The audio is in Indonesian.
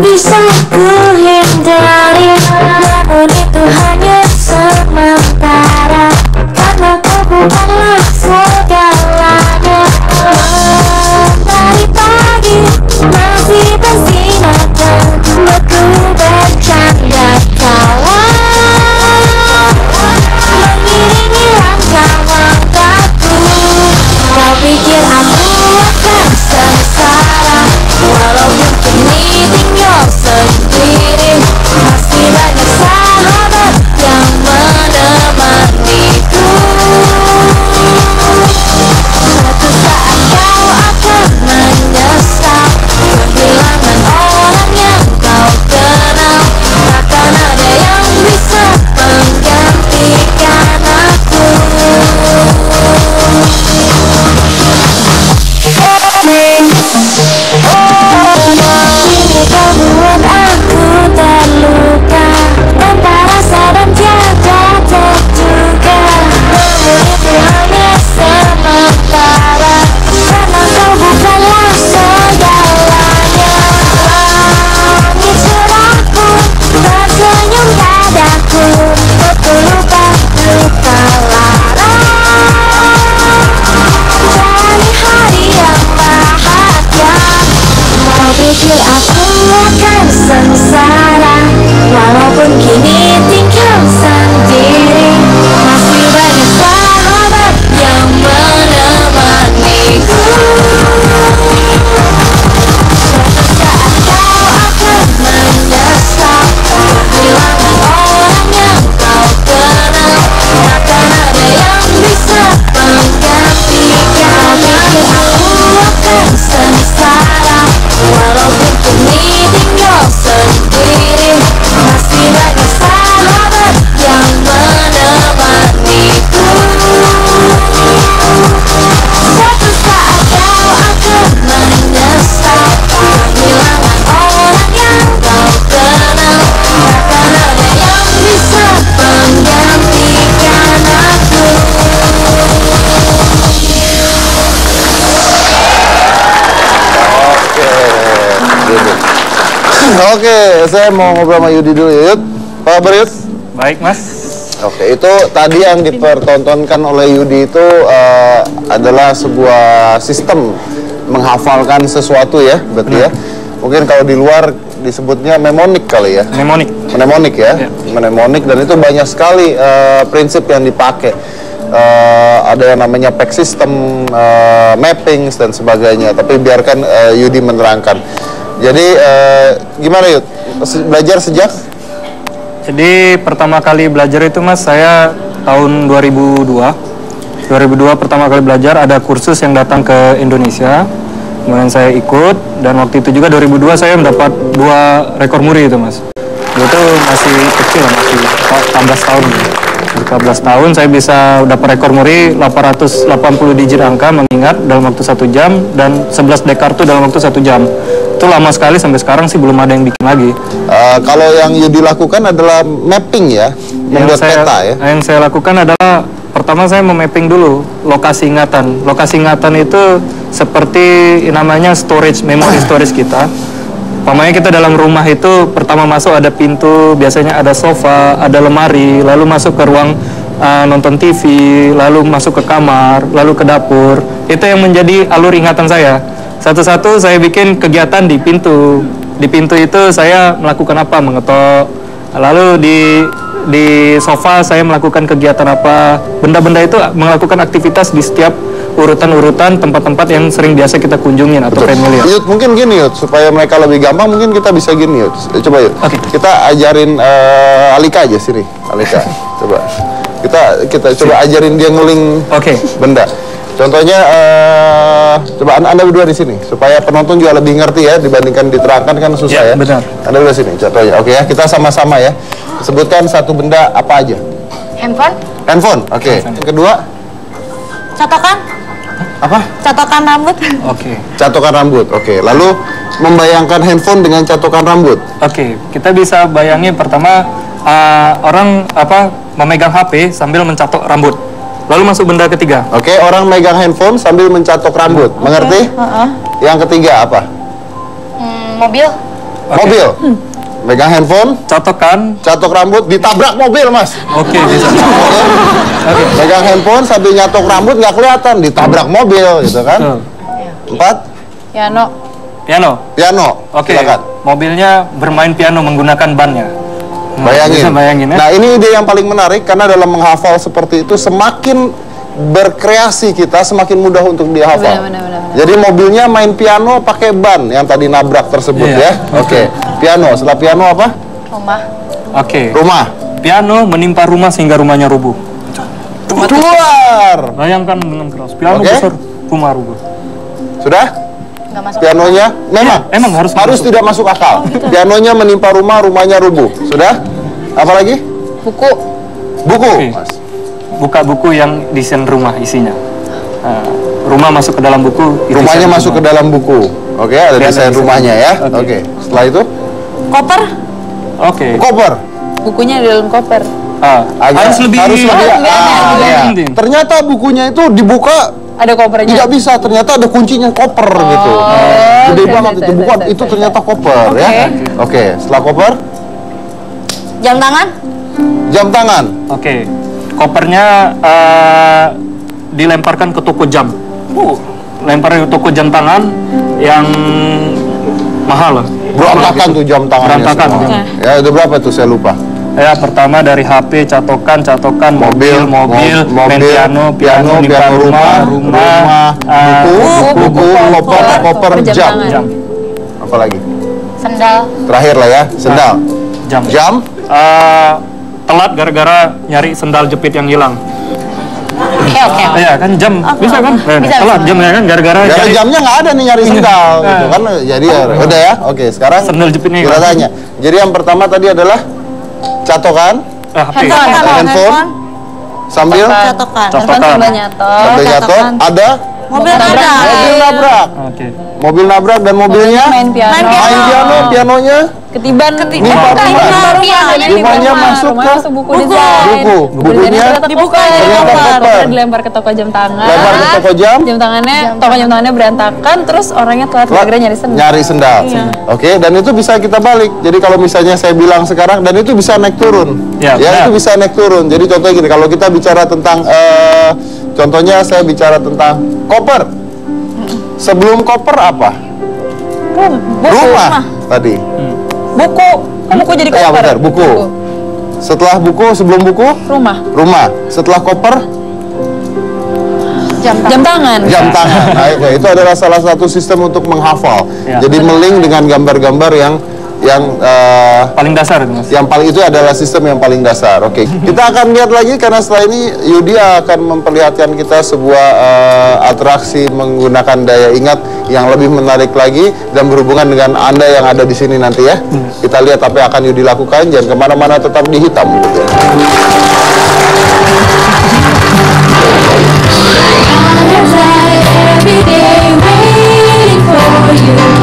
bisa ku hindari, namun itu hanya sementara, karena kau bukanlah segalanya. Dari pagi masih bersinakan, buatku bercanda tawa, mengiringi langkah-langkahku. Kau pikir aku akan sengsara, walaupun kini tinggal sendiri, masih banyak sahabat yang menemaniku. Suatu saat kau akan menyesal kehilangan orang yang kau kenal, takkan ada yang bisa menggantikan aku. Kini kau buat aku terluka, tanpa rasa dan tiada terduga. Namun itu hanya sementara, karena kau bukanlah segalanya. Langit cerah pun tersenyum padaku, aku lupa lara dari hari yang bahagia. Kau pikir aku akan sengsara, walaupun kini tinggal sendiri, masih banyak sahabat yang menemaniku. Suatu saat kau akan menyesal kehilangan orang yang kau kenal, takkan ada yang bisa menggantikan. Pikir aku akan sengsara, walaupun kini tinggal sendiri, masih banyak sahabat yang menemaniku. Suatu saat kau akan menyesal kehilangan orang yang kau kenal, takkan ada yang bisa menggantikan aku. Oke, saya mau ngobrol sama Yudi dulu ya, Yud. Apa kabar, Yud? Baik, Mas. Oke, itu tadi yang dipertontonkan oleh Yudi itu adalah sebuah sistem menghafalkan sesuatu ya, berarti ya. Mungkin kalau di luar disebutnya mnemonik kali ya. Mnemonik. Mnemonik ya, Ya. mnemonik, dan itu banyak sekali prinsip yang dipakai. Ada yang namanya pack system, mapping dan sebagainya. Tapi biarkan Yudi menerangkan. Jadi gimana Yud? Belajar sejak? Jadi pertama kali belajar itu, Mas, saya tahun 2002. 2002 pertama kali belajar, ada kursus yang datang ke Indonesia. Kemudian saya ikut, dan waktu itu juga 2002 saya mendapat 2 rekor muri itu, Mas. Itu masih kecil, masih 14 tahun. 14 tahun saya bisa dapat rekor muri 880 digit angka mengingat dalam waktu 1 jam, dan 11 dekar itu dalam waktu 1 jam. Itu lama sekali, sampai sekarang sih belum ada yang bikin lagi. Kalau yang Yudi lakukan adalah mapping ya, membuat peta ya. Yang saya lakukan adalah pertama saya memapping dulu lokasi ingatan. Lokasi ingatan itu seperti namanya storage, memory storage kita. Umpamanya kita dalam rumah itu pertama masuk ada pintu, biasanya ada sofa, ada lemari, lalu masuk ke ruang nonton TV, lalu masuk ke kamar, lalu ke dapur. Itu yang menjadi alur ingatan saya. Satu-satu saya bikin kegiatan di pintu. Di pintu itu saya melakukan apa? Mengetok. Lalu di sofa saya melakukan kegiatan apa? Benda-benda itu melakukan aktivitas di setiap urutan-urutan tempat-tempat yang sering biasa kita kunjungin atau familiar. Yud, mungkin gini Yud, supaya mereka lebih gampang mungkin kita bisa gini Yud. Coba Yud. Oke. Kita ajarin Alika aja sini. Alika, coba. Kita coba ajarin dia nguling benda. Contohnya, coba Anda berdua di sini, supaya penonton juga lebih ngerti ya, dibandingkan diterangkan kan susah ya. Benar. Anda berdua sini, contohnya. Oke ya, kita sama-sama ya. Sebutkan satu benda apa aja. Handphone? Handphone, oke. Yang kedua? Catokan? Apa? Catokan rambut. Oke. Catokan rambut, oke. Lalu membayangkan handphone dengan catokan rambut. Oke, kita bisa bayangin pertama orang memegang HP sambil mencatok rambut. Lalu masuk benda ketiga. Oke, orang megang handphone sambil mencatok rambut. Mengerti? Yang ketiga apa? Mobil. Mobil. Megang handphone, Catokan. catok rambut, ditabrak mobil, Mas. Oke, bisa. Oke. Megang handphone sambil nyatok rambut nggak kelihatan, ditabrak mobil, gitu kan? Betul. 4, Piano. Piano. piano. Oke. Silakan. Mobilnya bermain piano menggunakan bannya. Bayangin. Bisa bayangin ya. Nah, ini ide yang paling menarik karena dalam menghafal seperti itu semakin berkreasi kita semakin mudah untuk dihafal. Benar. Jadi mobilnya main piano pakai ban yang tadi nabrak tersebut Iya. ya. Oke. Piano. Setelah piano apa? Rumah. Oke. Rumah. Piano menimpa rumah sehingga rumahnya rubuh. Keluar. Bayangkan dengan keras. Piano Oke. besar, rumah rubuh. Sudah? Nggak masuk. Pianonya memang Iya, emang harus masuk. tidak masuk akal. Pianonya menimpa rumah, rumahnya rubuh. Sudah? Apa lagi? Buku. Buku. Oke. Mas. Buka buku yang desain rumah isinya. Nah, rumah masuk ke dalam buku. Rumahnya desain masuk ke rumah. dalam buku. Oke, ada Lihat desain desain. rumahnya ya. Oke. Oke. Setelah itu, Koper. Oke. koper. Bukunya di dalam koper. Harus lebih. ya. penting. Ternyata bukunya itu dibuka Ada kopernya. tidak bisa. Ternyata ada kuncinya koper gitu. Gede banget itu buku itu ternyata koper ya. Oke. Setelah koper, Jam tangan. jam tangan. Oke. Kopernya dilemparkan ke toko jam. Lempar ke toko jam tangan yang mahal lah. Berantakan tuh jam tangannya Berantakan, semua. oke. Ya, itu berapa tuh saya lupa. Ya, pertama dari HP, catokan, mobil, main piano, nimpa rumah, buku, koper, jam. jam. Apa lagi? Sendal. Terakhir lah ya, sendal. Jam. Jam, Telat gara-gara nyari sendal jepit yang hilang. Oke. Iya kan jam, bisa kan? Bisa, Telat bisa. jam ya kan gara-gara karena nyari jamnya nggak ada nih nyari sendal gitu kan. Jadi ya, udah ya. Oke, sekarang sendal jepitnya kita hilang. tanya. Jadi yang pertama tadi adalah catokan, HP. handphone, sambil Catokan. Catokan. Sambil nyatok. sambil jatuh, ada Mobil nabrak. mobil nabrak. Oke. Mobil nabrak dan mobilnya Main piano. main piano, pianonya Ketiban. Nimpa rumah. Rumahnya masuk ke buku desain. buku. Bukunya Dibuka. ternyata koper. Dilempar ke toko jam tangan. Lempar ke toko jam, Toko jam tangannya berantakan, terus orangnya telat gara-gara nyari sendal. nyari sendal. Oke, dan itu bisa kita balik. Jadi kalau misalnya saya bilang sekarang, dan itu bisa naik turun. Ya, Ya, itu bisa naik turun. Jadi contohnya gini, kalau kita bicara tentang, contohnya saya bicara tentang koper. Sebelum koper apa? Rumah tadi. Buku. Kan buku jadi Ya koper. benar, buku. Setelah buku, sebelum buku, rumah. Setelah koper, Jam tangan. jam tangan. Nah, itu adalah salah satu sistem untuk menghafal. Ya. Jadi melink dengan gambar-gambar yang Paling dasar itu, Mas. yang paling itu adalah sistem yang paling dasar. Oke, kita akan lihat lagi karena setelah ini Yudi akan memperlihatkan kita sebuah atraksi menggunakan daya ingat yang lebih menarik lagi dan berhubungan dengan Anda yang ada di sini nanti ya. Kita lihat apa yang akan Yudi lakukan. Jangan kemana-mana, tetap di Hitam Putih. Every day waiting for you.